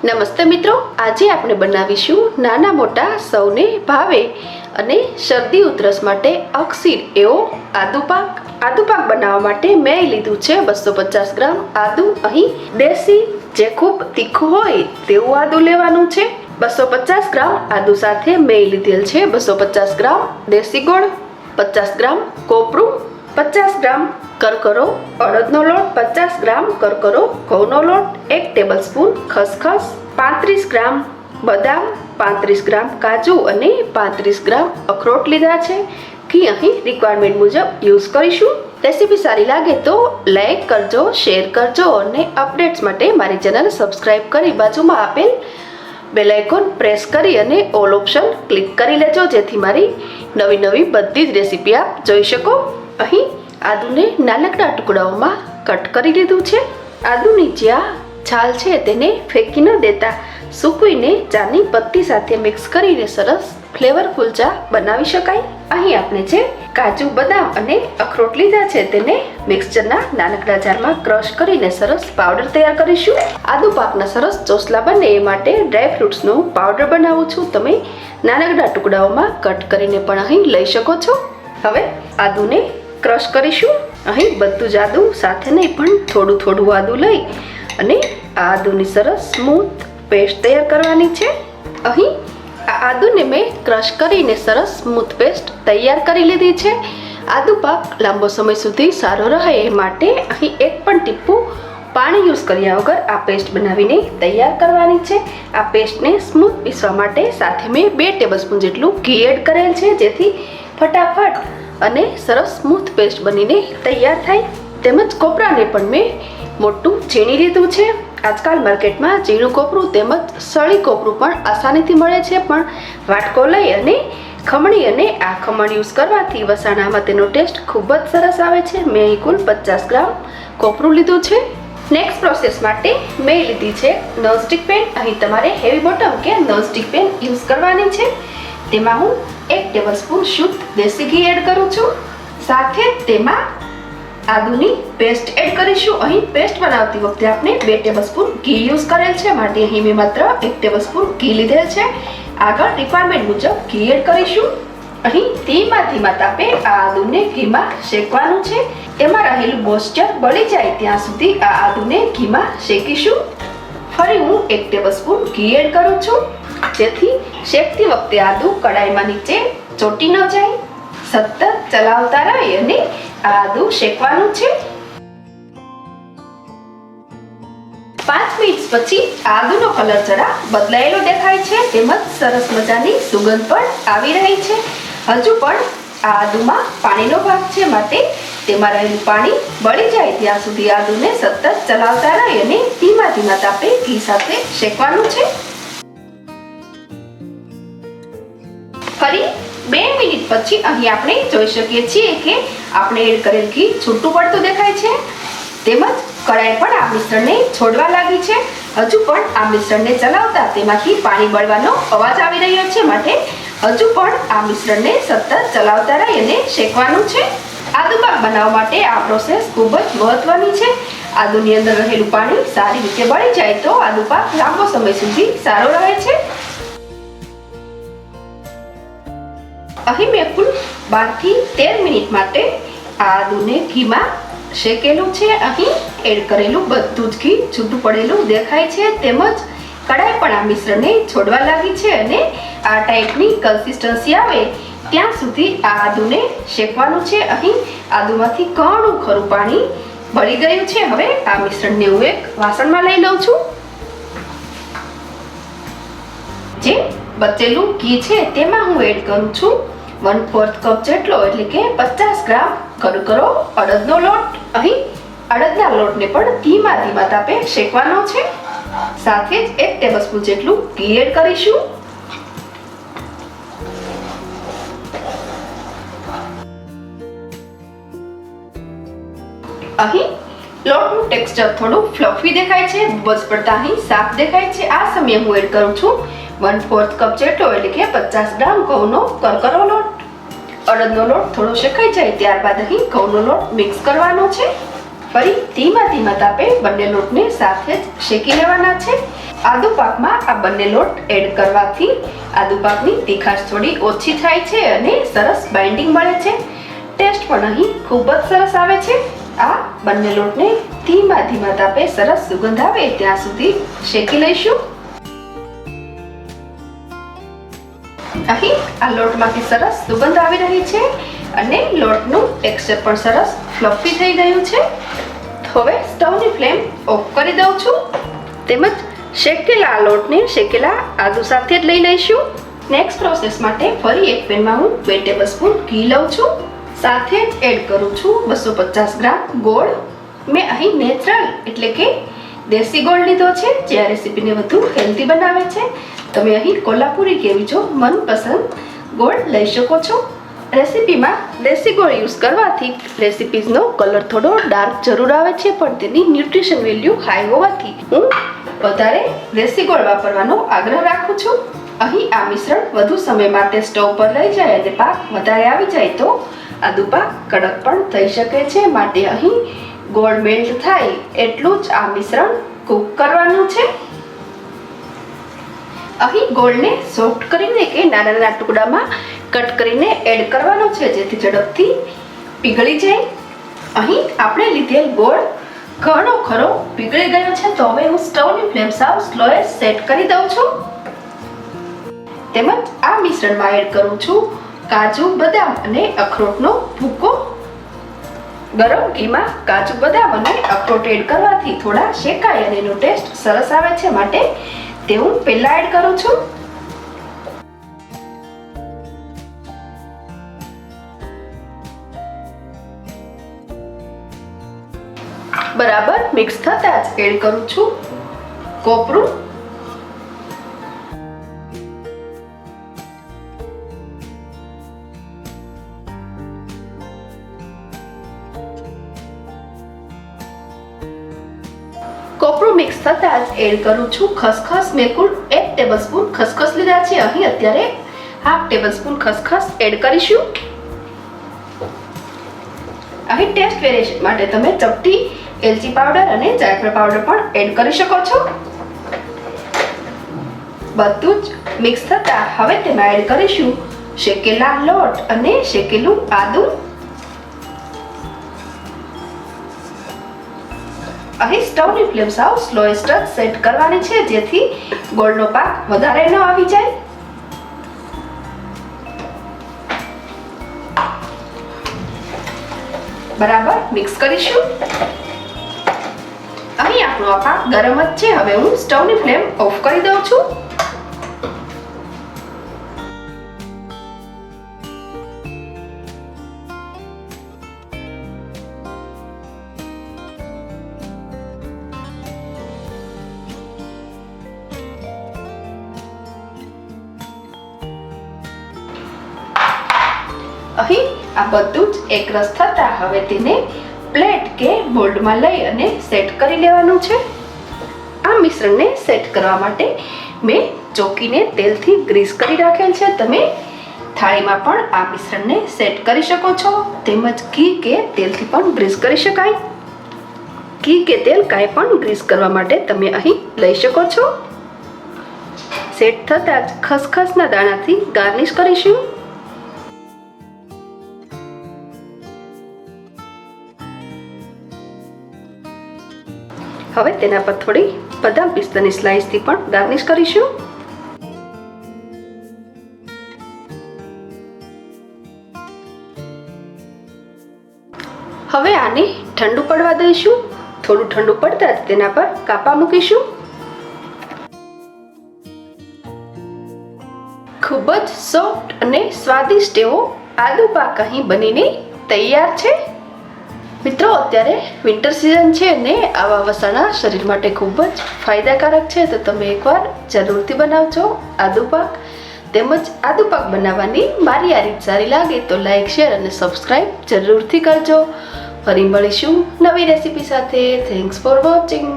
નમસ્તે મિત્રો, આજે આપણે બનાવીશું નાના મોટા સૌને ભાવે અને શરદી ઉધરસ માટે અક્ષીર એવો આદુ પાક. આદુ પાક બનાવવા માટે મેં લીધું છે 250 ગ્રામ આદુ. અહીં દેશી જે ખૂબ તીખું હોય તેવું આદુ લેવાનું છે. 250 ગ્રામ આદુ સાથે મેં લીધેલ છે 250 ગ્રામ દેશી ગોળ, 50 ગ્રામ કોપરું, 50 ગ્રામ કરકરો અડદનો લોટ, 50 ગ્રામ કરકરો ઘઉંનો લોટ, 1 ટેબલસ્પૂન ખસખસ, 35 ગ્રામ બદામ, 35 ગ્રામ કાજુ અને 35 ગ્રામ અખરોટ લીધા છે. ઘી અહીં રિક્વાયરમેન્ટ મુજબ યુઝ કરીશું. રેસીપી સારી લાગે તો લાઈક કરજો, શેર કરજો અને અપડેટ્સ માટે મારી ચેનલ સબસ્ક્રાઇબ કરી બાજુમાં આપેલ બેલ આઇકોન પ્રેસ કરી અને ઓલ ઓપ્શન ક્લિક કરી લેજો, જેથી મારી નવી બધી જ રેસીપી આપ જોઈ શકો. અહીં આદુને નાનકડા ટુકડાઓમાં કટ કરી લીધું છે. આદુની જ્યાં છાલ છે તેને ફેંકી ન દેતા સૂકવીને ચાની પત્તી સાથે મિક્સ કરીને સરસ ફ્લેવરફુલ ચા બનાવી શકાય. અહીં આપણે જે કાજુ, બદામ અને અખરોટ લીધા છે તેને મિક્સચરના નાનકડા જારમાં ક્રશ કરીને સરસ પાવડર તૈયાર કરીશું. આદુ પાકના સરસ ચોસલા બને એ માટે ડ્રાય ફ્રૂટ્સનો પાવડર બનાવું છું. તમે નાનકડા ટુકડાઓમાં કટ કરીને પણ અહીં લઈ શકો છો. હવે આદુને ક્રશ કરીશું. અહીં બધું જ આદુ સાથે નહીં પણ થોડું આદુ લઈ અને આ આદુની સરસ સ્મૂથ પેસ્ટ તૈયાર કરવાની છે. અહીં આ આદુને મેં ક્રશ કરીને સરસ સ્મૂથ પેસ્ટ તૈયાર કરી લીધી છે. આદુ પાક લાંબો સમય સુધી સારો રહે એ માટે અહીં એક પણ ટીપું પાણી યુઝ કર્યા વગર આ પેસ્ટ બનાવીને તૈયાર કરવાની છે. આ પેસ્ટને સ્મૂથ પીસવા માટે સાથે મેં 2 ટેબલસ્પૂન જેટલું ઘી એડ કરેલ છે, જેથી ફટાફટ અને સરસ સ્મૂથ પેસ્ટ બનીને તૈયાર થાય. તેમજ કોપરાને પણ મેં મોટું છીણી લીધું છે. આજકાલ માર્કેટમાં ઝીણું કોપરું તેમજ સળી કોપરું પણ આસાનીથી મળે છે, પણ વાટકો લઈ અને ખમણી અને આ ખમણ યુઝ કરવાથી વસાણામાં તેનો ટેસ્ટ ખૂબ જ સરસ આવે છે. મેં અહીં કુલ 50 ગ્રામ કોપરું લીધું છે. નેક્સ્ટ પ્રોસેસ માટે મેં લીધી છે નોનસ્ટિક પેન. અહીં તમારે હેવી બોટમ કે નોનસ્ટિક પેન યુઝ કરવાની છે. તેમાં હું 1 ટેબલસ્પૂન શુદ્ધ દેશી ઘી એડ કરું છું. સાથે તેમાં આદુની પેસ્ટ એડ કરીશું. અહીં પેસ્ટ બનાવતી વખતે આપણે 2 ટેબલસ્પૂન ઘી યુઝ કરેલ છે, માટે અહીં મેં માત્ર 1 ટેબલસ્પૂન ઘી લીધેલ છે. આગળ રિક્વાયરમેન્ટ મુજબ ઘી એડ કરીશું. અહીં ધીમા તાપે આ આદુને ઘીમાં શેકવાનું છે. એમાં રહેલું મોઇસ્ચર બળી જાય ત્યાં સુધી આ આદુને ઘીમાં શેકીશું. ફરી હું 1 ટેબલસ્પૂન ઘી એડ કરું છું, જેથી શેકતી વખતે આદુ કડાઈમાં નીચે ચોટી ન જાય. સતત ચલાવતા રહી અને આદુ શેકવાનું છે. 5 મિનિટ પછી આદુનો કલર જરા બદલાયેલો દેખાય છે, તેમજ સરસ મજાની સુગંધ પણ આવી રહી છે. હજુ પણ આ આદુમાં પાણીનો ભાગ છે, માટે તેમાં રહેલું પાણી બળી જાય ત્યાં સુધી આદુને સતત ચલાવતા રહી અને ધીમા તાપે ઘી સાથે શેકવાનું છે. ફરી 2 મિનિટ પછી અહીં આપણે જોઈ શકીએ છીએ કે આપણે એડ કરેલ ઘી છૂટું પડતું દેખાય છે, તેમજ કડાઈ પણ આ મિશ્રણને છોડવા લાગી છે. હજુ પણ આ મિશ્રણને ચલાવતા તેમાંથી પાણી બળવાનો અવાજ આવી રહ્યો છે, માટે હજુ પણ આ મિશ્રણને સતત ચલાવતા રહી અને શેકવાનું છે. આદુ પાક બનાવવા માટે આ પ્રોસેસ ખૂબ જ મહત્વની છે. આદુની અંદર રહેલું પાણી સારી રીતે બળી જાય તો આદુ પાક લાંબો સમય સુધી સારો રહે છે. અહીં મેં કુલ 12 થી 13 મિનિટ માટે આદુને ઘીમાં શેકેલું છે. અહીં એડ કરેલું બધું જ ઘી છૂટું પડેલું દેખાય છે, તેમજ કડાઈ પણ આ મિશ્રણને છોડવા લાગી છે અને આ ટાઈપની કન્સિસ્ટન્સી આવે ત્યાં સુધી આ આદુને શેકવાનું છે. અહીં આદુમાંથી ઘણું ખરું પાણી બળી ગયું છે. હવે આ મિશ્રણને હું એક વાસણમાં લઈ લઉં છું. જે બચેલું ઘી છે તેમાં હું એડ કરું છું 1/4 કપ જેટલો, એટલે કે 50 ગ્રામ કરકરો અડદનો લોટ. અહીં અડદના લોટને પણ ધીમા તાપે શેકવાનો છે. સાથે જ 1 ટેબલસ્પૂન જેટલું ઘી એડ કરીશું. અહીં લોટનું ટેક્સચર થોડું ફ્લફી દેખાય છે, બસ પડતા અહીં સાફ દેખાય છે. આ સમયે હું એડ કરું છું 1/4 કપ જેટલો, એટલે કે 50 ગ્રામ ઘઉંનો કરકરો લોટ. અડદનો લોટ થોડો શેકાઈ જાય ત્યારબાદ અહીં ઘઉંનો લોટ મિક્સ કરવાનો છે. ફરી ધીમા તાપે બંને લોટને સાથે જ શેકી લેવાના છે. આદુ પાકમાં આ બંને લોટ એડ કરવાથી આદુ પાકની તીખાશ થોડી ઓછી થાય છે અને સરસ બાઇન્ડિંગ મળે છે. ટેસ્ટ પણ અહીં ખૂબ જ સરસ આવે છે. આ બંને લોટને ધીમા તાપે સરસ સુગંધ આવે ત્યાં સુધી શેકી લઈશું. અહીં આ લોટમાંથી સરસ સુગંધ આવી રહી છે અને લોટનું ટેક્સચર પણ સરસ ફ્લફી થઈ ગયું છે. હવે સ્ટવની ફ્લેમ ઓફ કરી દઉં છું. તેમજ શેકેલા લોટને શેકેલા આદુ સાથે જ લઈ લઈશું. નેક્સ્ટ પ્રોસેસ માટે ફરી એક પેનમાં હું 2 ટેબલસ્પૂન ઘી લઉં છું. સાથે જ એડ કરું છું 250 ગ્રામ ગોળ. મેં અહીં નેચરલ એટલે કે દેશી ગોળ લીધો છે જે આ રેસીપીને વધુ હેલ્ધી બનાવે છે. તમે અહીં કોલ્હાપુરી કે બીજો મનપસંદ ગોળ લઈ શકો છો. રેસીપીમાં દેશી ગોળ યુઝ કરવાથી રેસીપીઝનો કલર થોડો ડાર્ક જરૂર આવે છે, પણ તેની ન્યુટ્રિશન વેલ્યુ હાઈ હોવાથી હું વધારે દેશી ગોળ વાપરવાનો આગ્રહ રાખું છું. અહીં આ મિશ્રણ વધુ સમય માટે સ્ટવ પર રહી જાય અને પાક વધારે આવી જાય તો આદુ પાક કડક પણ થઈ શકે છે. માટે અહીં ગોળ મેલ્ટ થાય એટલું જ આ મિશ્રણ કૂક કરવાનું છે. અહીં ગોળને સોફ્ટ કરીને કે નાના ટુકડામાં કટ કરીને એડ કરવાનો છે જેથી ઝડપથી પીગળી જાય. અહીં આપણે લીધેલ ગોળ ઘણો ખરો પીગળી ગયો છે, તો હવે હું સ્ટવની ફ્લેમ સાવ સ્લોએ સેટ કરી દઉં છું. તેમજ આ મિશ્રણમાં એડ કરું છું કાજુ, બદામ અને અખરોટનો ભૂકો. ગરમ ઘીમાં કાજુ, બદામ અને અખરોટ એડ કરવાથી થોડા શેકાય અને એનો ટેસ્ટ સરસ આવે છે, માટે તે હું પહેલા એડ કરું છું. બરાબર મિક્સ થતાં જ એડ કરું છું કોપરું. કોપરું મિક્સ થતાં જ એડ કરું છું ખસખસ. મેં કુલ 1 ટેબલસ્પૂન ખસખસ લીધા છે. અહીં અત્યારે 1/2 ટેબલસ્પૂન ખસખસ એડ કરીશું. અહીં ટેસ્ટ વેરિએશન માટે તમે ચપટી એલચી પાવડર અને જાયફળ પાવડર પણ એડ કરી શકો છો. બધું જ મિક્સ થતાં હવે તેમાં એડ કરીશું શેકેલા લોટ અને શેકેલું આદુ. અહીં સ્ટવની ફ્લેમ સાવ સ્લોએસ્ટ સેટ કરવાની છે જેથી ગોળનો પાક વધારે ન આવી જાય. બરાબર મિક્સ કરીશું. અહીં આપણો આ પાક ગરમ જ છે. હવે હું સ્ટવની ફ્લેમ ઓફ કરી દઉં છું. અહીં આ બધું જ એકરસ થતા હવે તેને પ્લેટ કે મોલ્ડમાં લઈ અને સેટ કરી લેવાનું છે. આ મિશ્રણને સેટ કરવા માટે મેં ચોકીને તેલથી ગ્રીસ કરી રાખેલ છે. તમે થાળીમાં પણ આ મિશ્રણને સેટ કરી શકો છો. તેમજ ઘી કે તેલથી પણ ગ્રીસ કરી શકાય. ઘી કે તેલ કાંઈ પણ ગ્રીસ કરવા માટે તમે અહીં લઈ શકો છો. સેટ થતાં જ ખસખસના દાણાથી ગાર્નિશ કરીશું. હવે તેના પર થોડી બદામ પિસ્તાની સ્લાઇસથી પણ ગાર્નિશ કરીશું. હવે આને ઠંડુ પડવા દઈશું. થોડું ઠંડુ પડતા જ તેના પર કાપા મૂકીશું. ખૂબ જ સોફ્ટ અને સ્વાદિષ્ટ એવો આદુ પાક અહીં બનીને તૈયાર છે. મિત્રો, અત્યારે વિન્ટર સિઝન છે ને આવા વસાણા શરીર માટે ખૂબ જ ફાયદાકારક છે, તો તમે એકવાર જરૂરથી બનાવજો આદુ પાક. તેમજ આદુ પાક બનાવવાની મારી આ રીત સારી લાગે તો લાઈક, શેર અને સબસ્ક્રાઈબ જરૂરથી કરજો. ફરી મળીશું નવી રેસીપી સાથે. Thanks for watching.